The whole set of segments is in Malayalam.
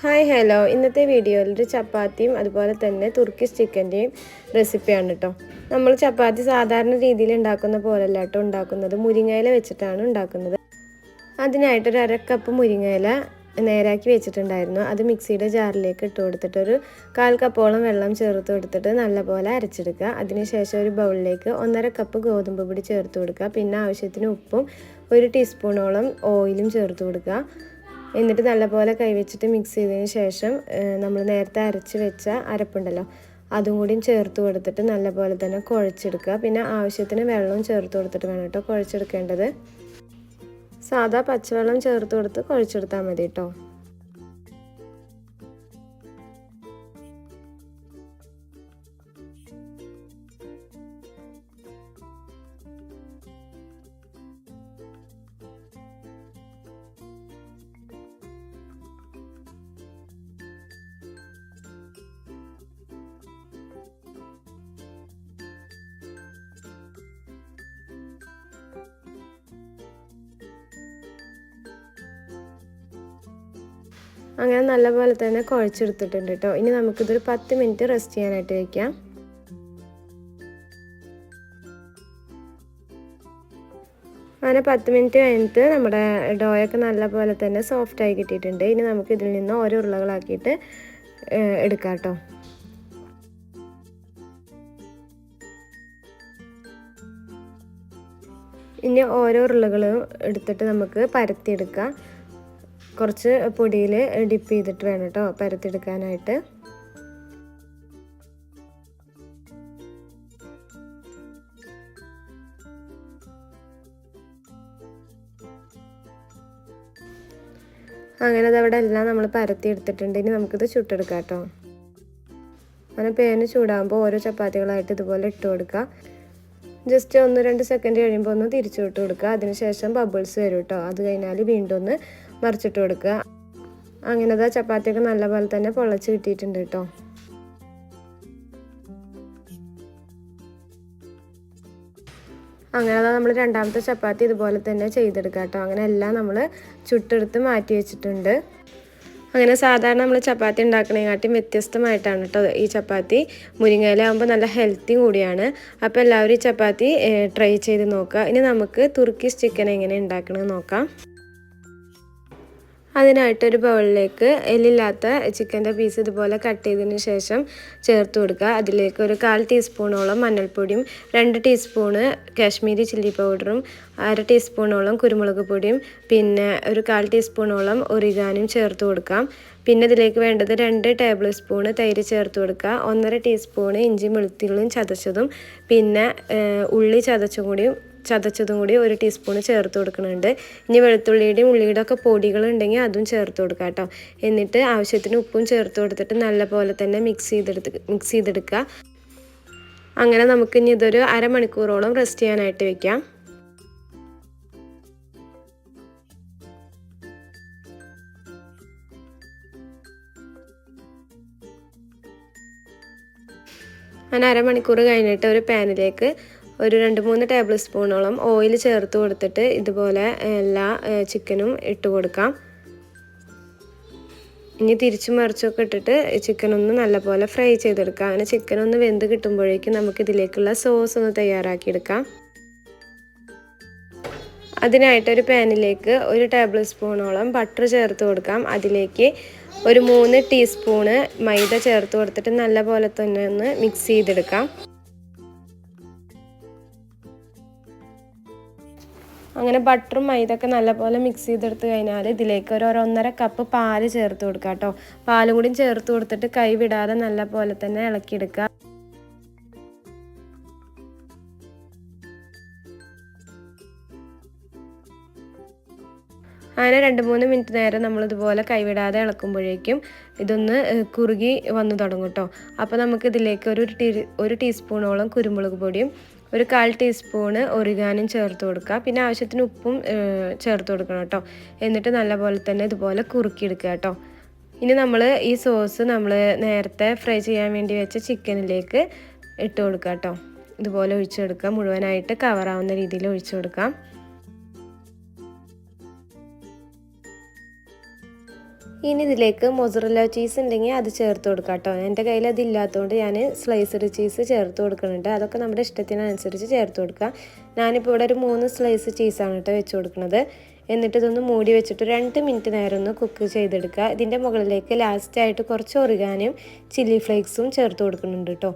ഹായ് ഹലോ, ഇന്നത്തെ വീഡിയോയിൽ ഒരു ചപ്പാത്തിയും അതുപോലെ തന്നെ തുർക്കിഷ് ചിക്കൻ്റെയും റെസിപ്പിയാണ് കേട്ടോ. നമ്മൾ ചപ്പാത്തി സാധാരണ രീതിയിൽ ഉണ്ടാക്കുന്ന പോലെയല്ല കേട്ടോ ഉണ്ടാക്കുന്നത്, മുരിങ്ങയില വെച്ചിട്ടാണ് ഉണ്ടാക്കുന്നത്. അതിനായിട്ടൊരു 1/2 കപ്പ് മുരിങ്ങയില നേരാക്കി വെച്ചിട്ടുണ്ടായിരുന്നു. അത് മിക്സിയുടെ ജാറിലേക്ക് ഇട്ട് കൊടുത്തിട്ട് ഒരു 1/4 കപ്പോളം വെള്ളം ചേർത്ത് കൊടുത്തിട്ട് നല്ലപോലെ അരച്ചെടുക്കുക. അതിനുശേഷം ഒരു ബൗളിലേക്ക് 1/2 കപ്പ് ഗോതമ്പ് പൊടി ചേർത്ത് കൊടുക്കുക. പിന്നെ ആവശ്യത്തിന് ഉപ്പും 1 ടീസ്പൂണോളം ഓയിലും ചേർത്ത് കൊടുക്കുക. എന്നിട്ട് നല്ലപോലെ കൈവച്ചിട്ട് മിക്സ് ചെയ്തതിന് ശേഷം നമ്മൾ നേരത്തെ അരച്ച് വെച്ച അരപ്പുണ്ടല്ലോ അതും കൂടിയും ചേർത്ത് കൊടുത്തിട്ട് നല്ലപോലെ തന്നെ കുഴച്ചെടുക്കുക. പിന്നെ ആവശ്യത്തിന് വെള്ളവും ചേർത്ത് കൊടുത്തിട്ട് വേണം കേട്ടോ കുഴച്ചെടുക്കേണ്ടത്. സാധാ പച്ചവെള്ളം ചേർത്ത് കൊടുത്ത് കുഴച്ചെടുത്താൽ മതി കേട്ടോ. അങ്ങനെ നല്ലപോലെ തന്നെ കുഴച്ചെടുത്തിട്ടുണ്ട് കേട്ടോ. ഇനി നമുക്കിതൊരു 10 മിനിറ്റ് റെസ്റ്റ് ചെയ്യാനായിട്ട് വയ്ക്കാം. അങ്ങനെ 10 മിനിറ്റ് കഴിഞ്ഞിട്ട് നമ്മുടെ ഡോയൊക്കെ നല്ലപോലെ തന്നെ സോഫ്റ്റായി കിട്ടിയിട്ടുണ്ട്. ഇനി നമുക്ക് ഇതിൽ നിന്ന് ഓരോ ഉരുളകളാക്കിയിട്ട് എടുക്കാം കേട്ടോ. ഇനി ഓരോ ഉരുളകളും എടുത്തിട്ട് നമുക്ക് പരത്തിയെടുക്കാം. കുറച്ച് പൊടിയിൽ ഡിപ്പ് ചെയ്തിട്ട് വേണം കേട്ടോ പരത്തിയെടുക്കാനായിട്ട്. അങ്ങനെ അതവിടെ എല്ലാം നമ്മൾ പരത്തിയെടുത്തിട്ടുണ്ട്. ഇനി നമുക്കിത് ചുട്ടെടുക്കാം കേട്ടോ. അങ്ങനെ പേന് ചൂടാകുമ്പോൾ ഓരോ ചപ്പാത്തികളായിട്ട് ഇതുപോലെ ഇട്ട് കൊടുക്കുക. ജസ്റ്റ് 1-2 സെക്കൻഡ് കഴിയുമ്പോൾ ഒന്ന് തിരിച്ചു വിട്ട് കൊടുക്കുക. അതിനുശേഷം ബബിൾസ് വരും കേട്ടോ. അത് കഴിഞ്ഞാൽ വീണ്ടും ഒന്ന് മറിച്ചിട്ട് കൊടുക്കുക. അങ്ങനെ അതാ ചപ്പാത്തിയൊക്കെ നല്ലപോലെ തന്നെ പൊള്ളച്ച് കിട്ടിയിട്ടുണ്ട് കേട്ടോ. അങ്ങനെ അതാ നമ്മൾ രണ്ടാമത്തെ ചപ്പാത്തി ഇതുപോലെ തന്നെ ചെയ്തെടുക്കാം കേട്ടോ. അങ്ങനെ എല്ലാം നമ്മൾ ചുട്ടെടുത്ത് മാറ്റി വെച്ചിട്ടുണ്ട്. അങ്ങനെ സാധാരണ നമ്മൾ ചപ്പാത്തി ഉണ്ടാക്കണേക്കാട്ടും വ്യത്യസ്തമായിട്ടാണ് കേട്ടോ ഈ ചപ്പാത്തി. മുരിങ്ങയില ആകുമ്പോൾ നല്ല ഹെൽത്തി കൂടിയാണ്. അപ്പോൾ എല്ലാവരും ഈ ചപ്പാത്തി ട്രൈ ചെയ്ത് നോക്കുക. ഇനി നമുക്ക് തുർക്കിഷ് ചിക്കൻ എങ്ങനെ ഉണ്ടാക്കണമെന്ന് നോക്കാം. അതിനായിട്ടൊരു ബൗളിലേക്ക് എല്ലില്ലാത്ത ചിക്കൻ്റെ പീസ് ഇതുപോലെ കട്ട് ചെയ്തതിന് ശേഷം ചേർത്ത് കൊടുക്കുക. അതിലേക്ക് ഒരു 1/4 ടീസ്പൂണോളം മഞ്ഞൾപ്പൊടിയും 2 ടീസ്പൂണ് കാശ്മീരി ചില്ലി പൗഡറും 1/2 ടീസ്പൂണോളം കുരുമുളക് പൊടിയും പിന്നെ ഒരു 1/4 ടീസ്പൂണോളം ഒറിഗാനും ചേർത്ത് കൊടുക്കാം. പിന്നെ ഇതിലേക്ക് വേണ്ടത് 2 ടേബിൾ സ്പൂണ് തൈര് ചേർത്ത് കൊടുക്കുക. 1/2 ടീസ്പൂണ് ഇഞ്ചി വെളുത്തുള്ളിയും ചതച്ചതും പിന്നെ ഉള്ളി ചതച്ചതും കൂടി 1 ടീസ്പൂണ് ചേർത്ത് കൊടുക്കുന്നുണ്ട്. ഇനി വെളുത്തുള്ളിയുടെയും ഉള്ളിയുടെ ഒക്കെ പൊടികളുണ്ടെങ്കിൽ അതും ചേർത്ത് കൊടുക്കുക കേട്ടോ. എന്നിട്ട് ആവശ്യത്തിന് ഉപ്പും ചേർത്ത് കൊടുത്തിട്ട് നല്ലപോലെ തന്നെ മിക്സ് ചെയ്തെടുക്കുക. അങ്ങനെ നമുക്കിനി ഇതൊരു അരമണിക്കൂറോളം റെസ്റ്റ് ചെയ്യാനായിട്ട് വെക്കാം. അങ്ങനെ അരമണിക്കൂർ കഴിഞ്ഞിട്ട് ഒരു പാനിലേക്ക് ഒരു 2-3 ടേബിൾ സ്പൂണോളം ഓയിൽ ചേർത്ത് കൊടുത്തിട്ട് ഇതുപോലെ എല്ലാ ചിക്കനും ഇട്ട് കൊടുക്കാം. ഇനി തിരിച്ചും മറിച്ചൊക്കെ ഇട്ടിട്ട് ചിക്കനൊന്ന് നല്ലപോലെ ഫ്രൈ ചെയ്തെടുക്കാം. അങ്ങനെ ചിക്കനൊന്ന് വെന്ത് കിട്ടുമ്പോഴേക്കും നമുക്കിതിലേക്കുള്ള സോസ് ഒന്ന് തയ്യാറാക്കിയെടുക്കാം. അതിനായിട്ടൊരു പാനിലേക്ക് 1 ടേബിൾ സ്പൂണോളം ബട്ടർ ചേർത്ത് കൊടുക്കാം. അതിലേക്ക് ഒരു 3 ടീസ്പൂണ് മൈദ ചേർത്ത് കൊടുത്തിട്ട് നല്ലപോലെ തന്നെ ഒന്ന് മിക്സ് ചെയ്തെടുക്കാം. അങ്ങനെ ബട്ടറും മൈദയൊക്കെ നല്ലപോലെ മിക്സ് ചെയ്തെടുത്ത് കഴിഞ്ഞാൽ ഇതിലേക്ക് ഒരു 1.5 കപ്പ് പാല് ചേർത്ത് കൊടുക്കുക കേട്ടോ. പാലും കൂടി ചേർത്ത് കൊടുത്തിട്ട് കൈ വിടാതെ നല്ലപോലെ തന്നെ ഇളക്കിയെടുക്കുക. അങ്ങനെ 2-3 മിനിറ്റ് നേരം നമ്മളിതുപോലെ കൈവിടാതെ ഇളക്കുമ്പോഴേക്കും ഇതൊന്ന് കുറുകി വന്നു തുടങ്ങും കേട്ടോ. അപ്പോൾ നമുക്കിതിലേക്ക് ഒരു ടീസ്പൂണോളം കുരുമുളക് പൊടിയും ഒരു 1/4 ടീസ്പൂണ് ഒറിഗാനും ചേർത്ത് കൊടുക്കുക. പിന്നെ ആവശ്യത്തിന് ഉപ്പും ചേർത്ത് കൊടുക്കണം കേട്ടോ. എന്നിട്ട് നല്ലപോലെ തന്നെ ഇതുപോലെ കുറുക്കിയെടുക്കുക കേട്ടോ. ഇനി നമ്മൾ ഈ സോസ് നമ്മൾ നേരത്തെ ഫ്രൈ ചെയ്യാൻ വേണ്ടി വെച്ച ചിക്കനിലേക്ക് ഇട്ട് കൊടുക്കുക കേട്ടോ. ഇതുപോലെ ഒഴിച്ചെടുക്കുക. മുഴുവനായിട്ട് കവറാവുന്ന രീതിയിൽ ഒഴിച്ചു കൊടുക്കാം. ഇനി ഇതിലേക്ക് മൊസറല്ല ചീസ് ഉണ്ടെങ്കിൽ അത് ചേർത്ത് കൊടുക്കാം കേട്ടോ. എൻ്റെ കയ്യിൽ അതില്ലാത്തതുകൊണ്ട് ഞാൻ സ്ലൈസ്ഡ് ചീസ് ചേർത്ത് കൊടുക്കുന്നുണ്ട്. അതൊക്കെ നമ്മുടെ ഇഷ്ടത്തിനനുസരിച്ച് ചേർത്ത് കൊടുക്കുക. ഞാനിപ്പോൾ ഇവിടെ ഒരു 3 സ്ലൈസ് ചീസാണ് കേട്ടോ വെച്ച് കൊടുക്കുന്നത്. എന്നിട്ട് ഇതൊന്ന് മൂടി വെച്ചിട്ട് 2 മിനിറ്റ് നേരം ഒന്ന് കുക്ക് ചെയ്തെടുക്കുക. ഇതിൻ്റെ മുകളിലേക്ക് ലാസ്റ്റായിട്ട് കുറച്ച് ഒറിഗാനും ചില്ലി ഫ്ലേക്സും ചേർത്ത് കൊടുക്കുന്നുണ്ട് കേട്ടോ.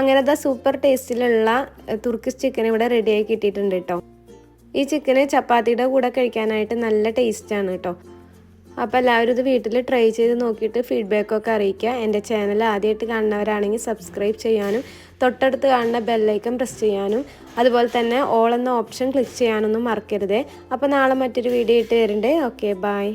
അങ്ങനത്തെ സൂപ്പർ ടേസ്റ്റിലുള്ള തുർക്കിഷ് ചിക്കൻ ഇവിടെ റെഡിയായി കിട്ടിയിട്ടുണ്ട് കേട്ടോ. ഈ ചിക്കന് ചപ്പാത്തിയുടെ കൂടെ കഴിക്കാനായിട്ട് നല്ല ടേസ്റ്റാണ് കേട്ടോ. അപ്പോൾ എല്ലാവരും ഇത് വീട്ടിൽ ട്രൈ ചെയ്ത് നോക്കിയിട്ട് ഫീഡ്ബാക്കൊക്കെ അറിയിക്കുക. എൻ്റെ ചാനൽ ആദ്യമായിട്ട് കാണുന്നവരാണെങ്കിൽ സബ്സ്ക്രൈബ് ചെയ്യാനും തൊട്ടടുത്ത് കാണുന്ന ബെല്ലൈക്കൺ പ്രസ് ചെയ്യാനും അതുപോലെ തന്നെ ഓൾ എന്ന ഓപ്ഷൻ ക്ലിക്ക് ചെയ്യാനൊന്നും മറക്കരുതേ. അപ്പോൾ നാളെ മറ്റൊരു വീഡിയോ ഇട്ട് തരുന്നുണ്ട്. Okay, by.